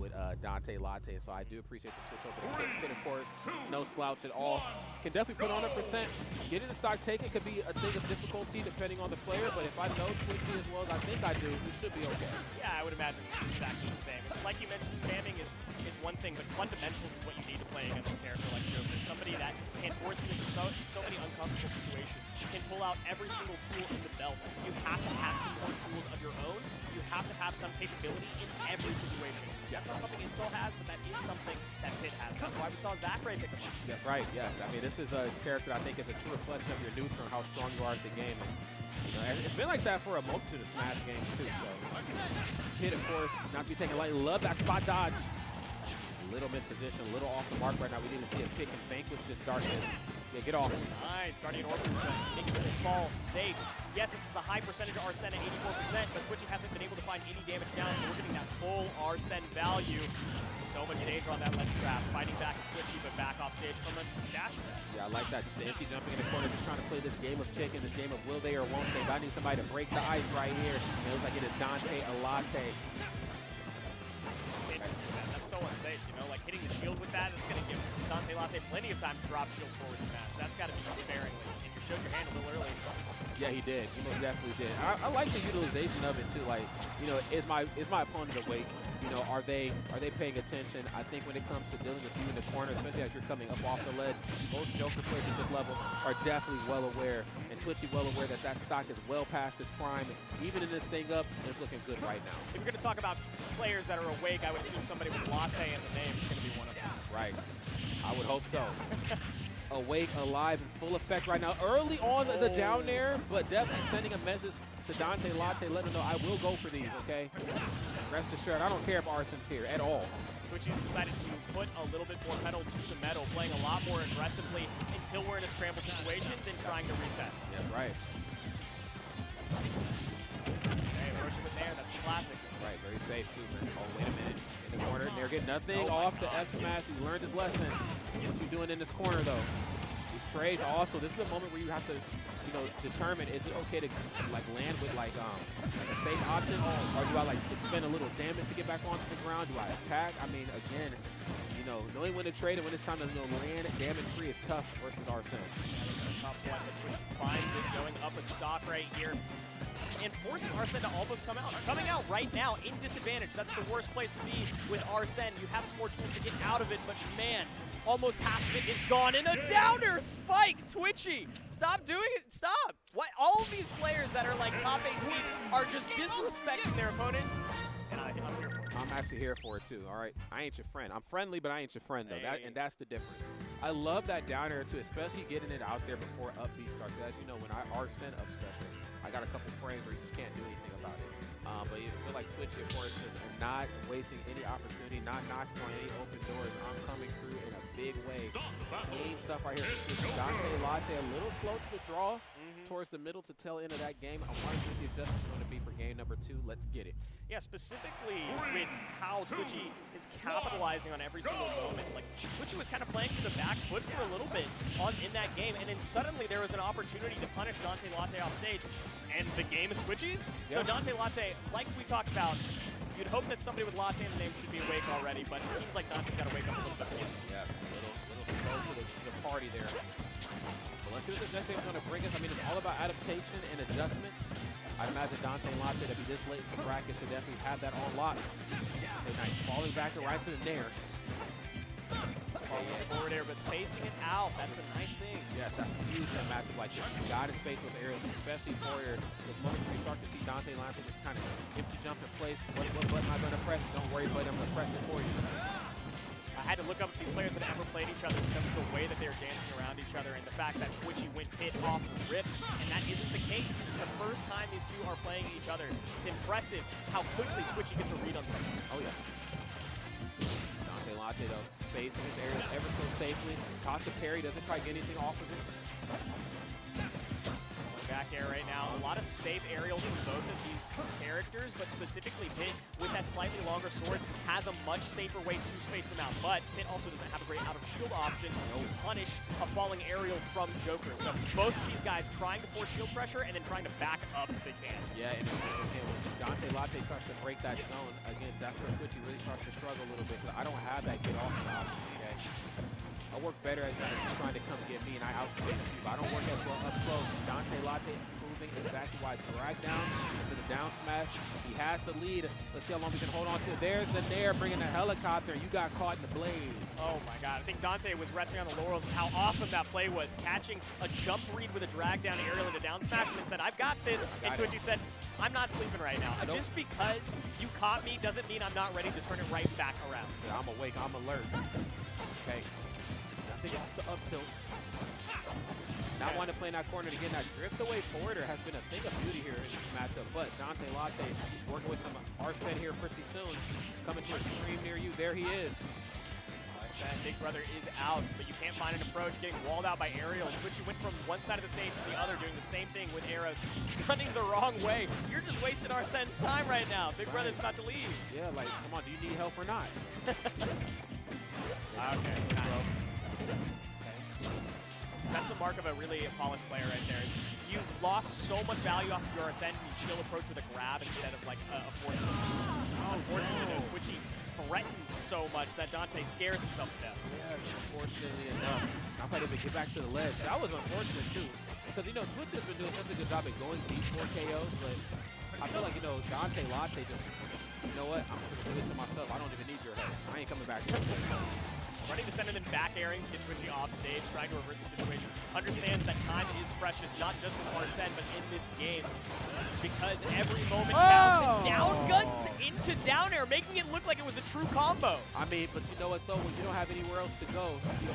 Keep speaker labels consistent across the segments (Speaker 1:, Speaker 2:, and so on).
Speaker 1: with Dantelatte, so I do appreciate the switch over to Pit, of course. No slouch at all. Can definitely put on a percent. Getting the stock taken could be a thing of difficulty depending on the player, but if I know Twitchy as well as I think I do, we should be okay.
Speaker 2: Yeah, I would imagine it's exactly the same. Like you mentioned, spamming is one thing, but fundamentals is what you need to play against a character like Joker. Somebody that can force you into so many uncomfortable situations, can pull out every single tool in the belt. You have to have some more tools of your own. You have to have some capability in every situation. That's not something he still has, but that is something that Pit has. That's why we saw Zachary pick him up.
Speaker 1: That's right, yes. I mean, this is a character that I think is a true reflection of your neutral and how strong you are at the game. And, you know, it's been like that for a multitude of Smash games, too. So, Pit, of course, not to be taken lightly. Love that spot dodge. Little misposition, a little off the mark right now. We need to see a pick and vanquish this darkness. Yeah, get off.
Speaker 2: Nice. Guardian Orbital's going to make it fall safe. Yes, this is a high percentage of Arsene at 84%, but Twitchy hasn't been able to find any damage down, so we're getting that full Arsene value. So much danger on that ledge trap. Fighting back is Twitchy, but back off stage from a dash attack. Yeah,
Speaker 1: I like that. Just the empty jumping in the corner, just trying to play this game of chicken, this game of will they or won't they. But I need somebody to break the ice right here. And it looks like it is Dantelatte.
Speaker 2: So unsafe, you know, like hitting the shield with that, it's going to give Dantelatte plenty of time to drop shield forward smash. That's got to be used sparingly, and you showed your hand a little early.
Speaker 1: Yeah, he did. He most definitely did. I like the utilization of it too. Like, you know, is my opponent awake? You know, are they paying attention? I think when it comes to dealing with you in the corner, especially as you're coming up off the ledge, most Joker players at this level are definitely well aware, and Twitchy well aware that that stock is well past its prime. Even in this thing up, it's looking good right now.
Speaker 2: If you're going to talk about players that are awake, I would assume somebody with latte in the name is going to be one of them.
Speaker 1: Right. I would hope so. Awake, alive, in full effect right now. Early on the down there, but definitely sending a message to Dantelatte, letting him know I will go for these, okay? Rest assured, I don't care if Arsene's here at all.
Speaker 2: Twitchy's decided to put a little bit more pedal to the metal, playing a lot more aggressively until we're in a scramble situation than trying to reset.
Speaker 1: Yeah, right.
Speaker 2: Okay, approach it with Nair, that's classic.
Speaker 1: Right, very safe too, man. Oh, wait a minute. In the corner, Nair getting nothing off the F smash. He's learned his lesson. What you doing in this corner, though? These trades also, this is the moment where you have to, you know, determine, is it okay to like land with like a safe option, or do I like expend a little damage to get back onto the ground? Do I attack? I mean, again, you know, knowing when to trade and when it's time to land damage free is tough versus Arsene.
Speaker 2: Top one, but Twitchy finds it, going up a stock right here, and forcing Arsene to almost come out. Coming out right now in disadvantage. That's the worst place to be with Arsene. You have some more tools to get out of it, but man, almost half of it is gone. And a downer spike, Twitchy. Stop doing it, stop. What? All of these players that are like top 8 seeds are just disrespecting their opponents. And I'm here for it.
Speaker 1: I'm actually here for it too, all right? I ain't your friend. I'm friendly, but I ain't your friend though, and that's the difference. I love that down air too, especially getting it out there before up B starts. As you know, when I Arsene up special, I got a couple frames where you just can't do anything about it. But you feel like Twitchy, of course, just not wasting any opportunity, not knocking on any open doors. I'm coming through in a big way. Clean stuff right here from Twitchy. Dantelatte a little slow to withdraw towards the middle to tail end of that game. I wonder what the adjustment's going to be for game number 2. Let's get it.
Speaker 2: Yeah, specifically with how Twitchy is capitalizing on every single moment. Like, Twitchy was kind of playing for the back foot for a little bit in that game, and then suddenly there was an opportunity to punish Dantelatte off stage, and the game is Twitchy's. Yep. So Dantelatte, like we talked about, you'd hope that somebody with latte in the name should be awake already, but it seems like Dante's got to wake up a little bit more.
Speaker 1: Yes, a little slow to the party there. But let's see what this next game is going to bring us. I mean, it's all about adaptation and adjustments. I'd imagine Dantelatte to be this late into bracket should definitely have that on lock. Okay, nice. Falling back right to the Nair.
Speaker 2: Forward air, but spacing it out, that's a nice thing.
Speaker 1: Yes, that's huge in a matchup like this. You gotta space those areas, especially forward air. Those moments where you start to see Dantelatte just kind of, if you jump in place, what button am I gonna press? Don't worry, buddy, I'm gonna press it for you.
Speaker 2: I had to look up at these players that ever played each other because of the way that they were dancing around each other and the fact that Twitchy went Pit off the rip, and that isn't the case. This is the first time these two are playing each other. It's impressive how quickly Twitchy gets a read on something.
Speaker 1: Oh yeah. Dantelatte though, spacing his areas ever so safely. Caught the parry, doesn't try to get anything off of it.
Speaker 2: back air right now. A lot of safe aerials from both of these characters, but specifically Pit, with that slightly longer sword, has a much safer way to space them out. But Pit also doesn't have a great out-of-shield option to punish a falling aerial from Joker. So both of these guys trying to force shield pressure and then trying to back up Big Hands.
Speaker 1: Yeah, and when Dantelatte starts to break that zone, again, that's where Twitchy really starts to struggle a little bit, because I don't have that get off option, okay? I work better at trying to come get me, and I out-space you, but I don't work as well up close. Dantelatte improving exactly why drag down into the down smash. He has the lead. Let's see how long we can hold on to it. There's the Nair bringing the helicopter, and you got caught in the blaze.
Speaker 2: Oh my god, I think Dante was resting on the laurels of how awesome that play was, catching a jump read with a drag down aerial into down smash, and then said, I've got this, and Twitchy said, I'm not sleeping right now. Just because you caught me doesn't mean I'm not ready to turn it right back around.
Speaker 1: Yeah, I'm awake, I'm alert. Okay. I think it's the up tilt. Not wanting to play in that corner to get that drift away forwarder has been a thing of beauty here in this matchup. But Dantelatte working with some Arsene here pretty soon. Coming to a stream near you. There he is.
Speaker 2: Arsene, Big Brother is out, but you can't find an approach. Getting walled out by aerials. Twitchy went from one side of the stage to the other, doing the same thing with arrows. Gunning the wrong way. You're just wasting Arsene's time right now. Big Brother's about to leave.
Speaker 1: Yeah, like, come on, do you need help or not?
Speaker 2: Okay, nice. That's a mark of a really polished player right there. Is you lost so much value off of your Arsene, and you still approach with a grab instead of like a force. Unfortunately, though, Twitchy threatens so much that Dante scares himself to death.
Speaker 1: Yes, unfortunately enough. I'm ready to get back to the ledge. That was unfortunate too, because you know Twitchy has been doing such a good job at going deep for KOs, but I feel like Dantelatte just, you know what? I'm just gonna do it to myself. I don't even need your help. I ain't coming back here.
Speaker 2: Running the center, then back airing to get Twitchy off stage, trying to reverse the situation. Understands that time is precious, not just with Arsene, but in this game. Because every moment counts, and down guns into down air, making it look like it was a true combo.
Speaker 1: I mean, but you know what though? When you don't have anywhere else to go, you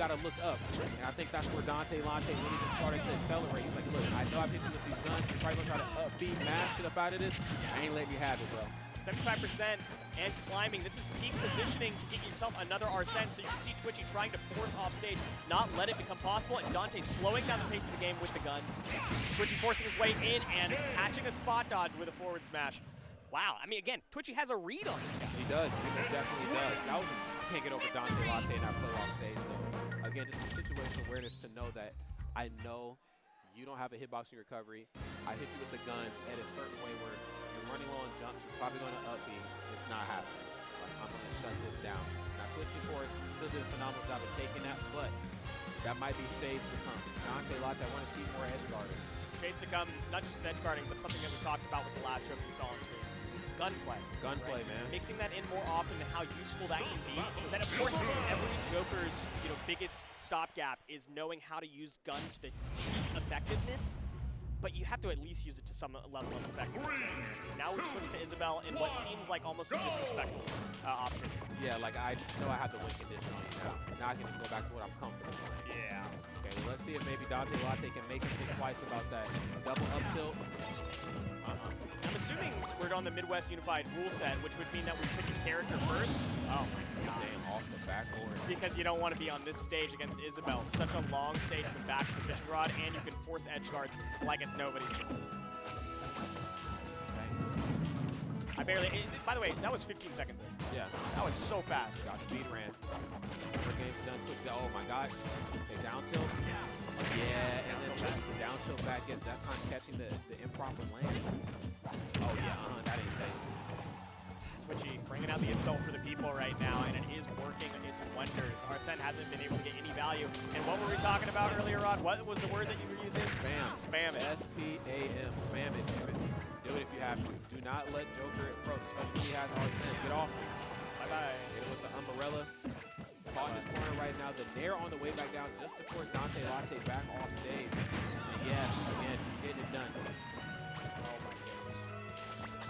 Speaker 1: gotta look up. And I think that's where Dantelatte really just started to accelerate. He's like, look, I know I've hit you with these guns. You're probably gonna try to upbeat, mash it up out of this. I ain't letting you have it, bro.
Speaker 2: 75% and climbing. This is peak positioning to get yourself another Arsene, so you can see Twitchy trying to force off stage, not let it become possible, and Dante slowing down the pace of the game with the guns. Twitchy forcing his way in and catching a spot dodge with a forward smash. Wow, I mean, again, Twitchy has a read on this guy.
Speaker 1: He does, he definitely does. That was can't get over Dantelatte in that play off stage, though. Again, just the situational awareness to know that I know you don't have a hitbox in recovery. I hit you with the guns at a certain way where you're running low on jumps, you're probably going to upbeat. It's not happening. Like, I'm going to shut this down. Now, Twitchy, of course, still did a phenomenal job of taking that, but that might be shades to come. Dantelatte, I want to see more edge guarding.
Speaker 2: Shades to come, not just with edge guarding, but something that we talked about with the last joke we saw on screen. Gunplay.
Speaker 1: Gunplay, right? Man.
Speaker 2: Mixing that in more often and how useful that can be. And then, of course, every Joker's biggest stopgap is knowing how to use gun to the peak effectiveness. But you have to at least use it to some level of effectiveness. Right? Now we switch to Isabel in what seems like almost a disrespectful option.
Speaker 1: Yeah, like I know I have the win condition on you now. Now I can just go back to what I'm comfortable with.
Speaker 2: Yeah.
Speaker 1: Okay, well, let's see if maybe Dantelatte can make him think twice about that double up tilt.
Speaker 2: I'm assuming we're on the Midwest Unified rule set, which would mean that we're picking character first. Oh my god.
Speaker 1: Damn, off the backboard.
Speaker 2: Because you don't want to be on this stage against Isabel. Such a long stage with back of the fishing rod, and you can force edge guards like it's nobody's business. I barely, by the way, that was 15 seconds in.
Speaker 1: Yeah.
Speaker 2: That was so fast.
Speaker 1: Got speed ran. Our game's done quick. Oh my god. Okay, down tilt. Yeah, and then down tilt back gets that time catching the improper lane. Oh yeah, that ain't safe.
Speaker 2: Twitchy bringing out the Isabel for the people right now, and it is working its wonders. Arsene hasn't been able to get any value. And what were we talking about earlier, Rod? What was the word that you were using?
Speaker 1: Spam.
Speaker 2: Spam it.
Speaker 1: S-P-A-M. Spam it, damn it. Do it if you have to. Do not let Joker approach, especially when he has Arsene. Get off.
Speaker 2: Bye-bye.
Speaker 1: Hit it with the umbrella. Caught in this corner right now. The Nair on the way back down just to force Dantelatte back off stage. And yeah, again, getting it done.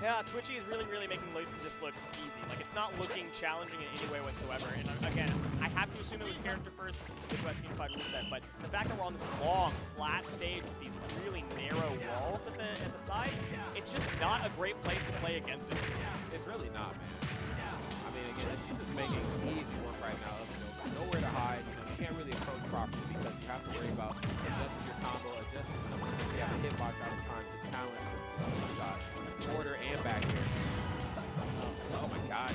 Speaker 2: Yeah, Twitchy is really making this look easy. Like, it's not looking challenging in any way whatsoever. And again, I have to assume it was character first Midwest Unified rule set, but the fact that we're on this long, flat stage with these really narrow walls at the sides, it's just not a great place to play against it.
Speaker 1: It's really not, man. I mean, again, she's just making easy work right now. Nowhere to hide. You can't really approach properly because you have to worry about adjusting your combo, adjusting something. You have to stocks out of time to challenge the shot. Quarter and back here. Oh my god.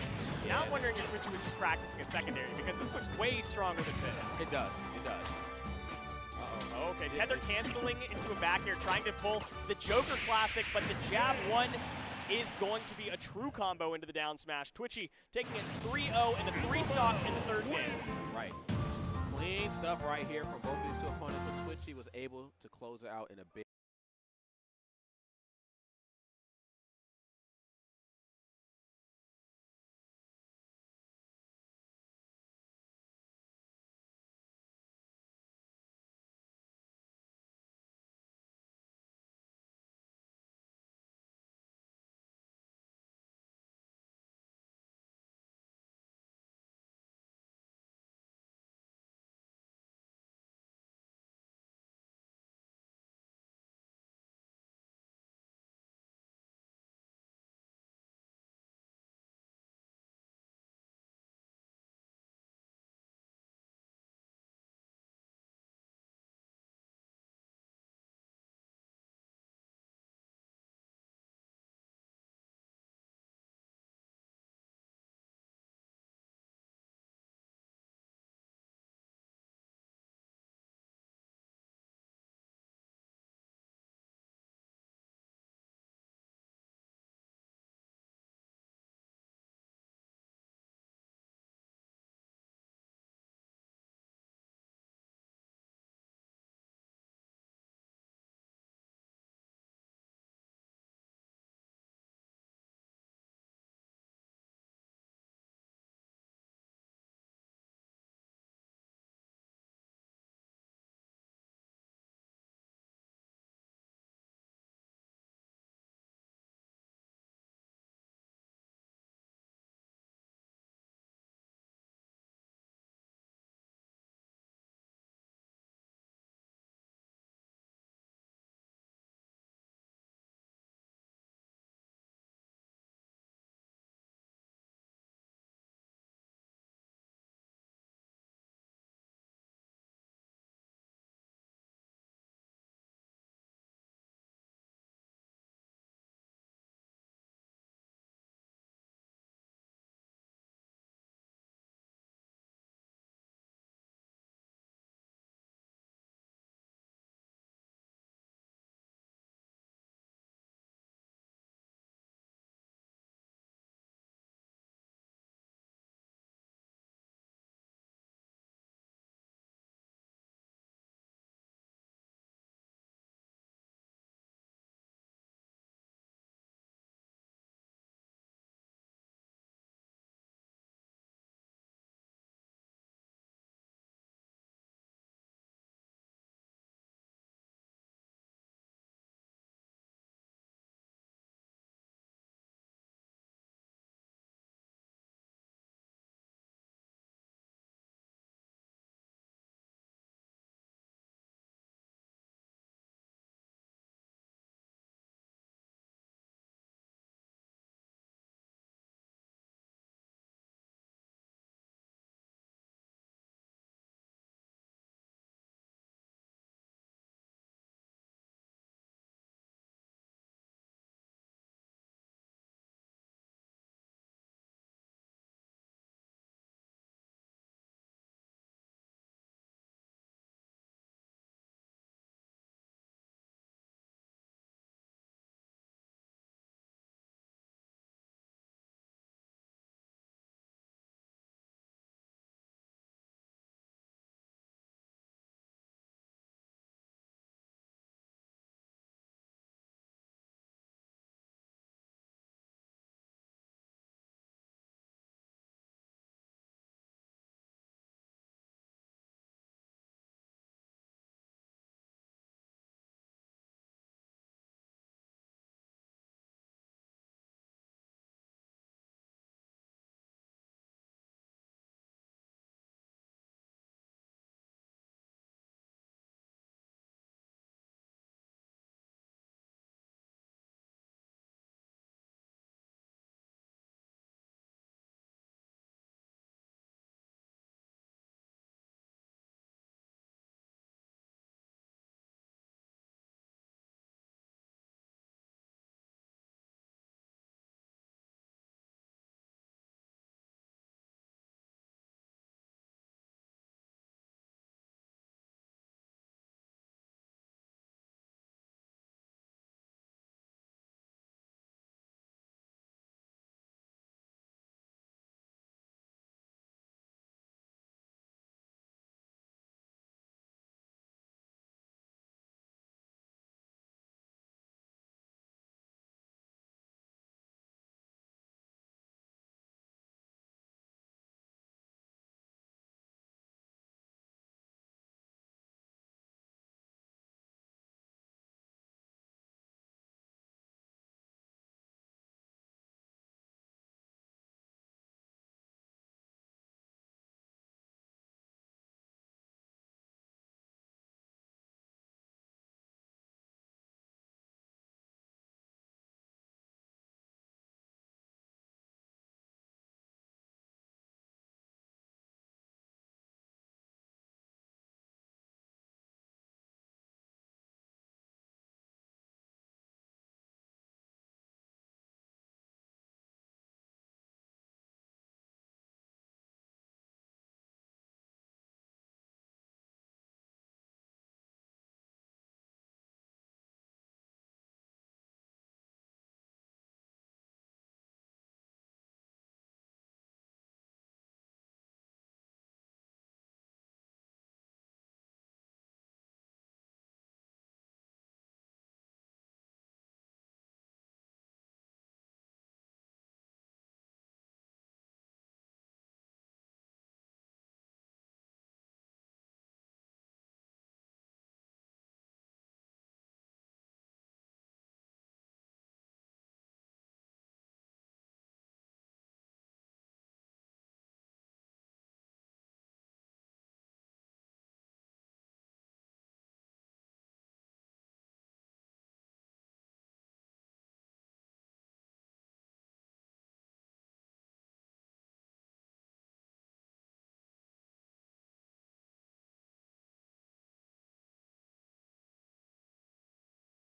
Speaker 2: Now I'm wondering if Twitchy was just practicing a secondary, because this looks way stronger than Finn.
Speaker 1: It does. It does.
Speaker 2: Uh-oh. Okay, Tether canceling into a back air, trying to pull the Joker Classic, but the jab one is going to be a true combo into the down smash. Twitchy taking it 3-0 and a 3-stock in the third game.
Speaker 1: Right. Clean stuff right here from both of these two opponents, but Twitchy was able to close it out in a big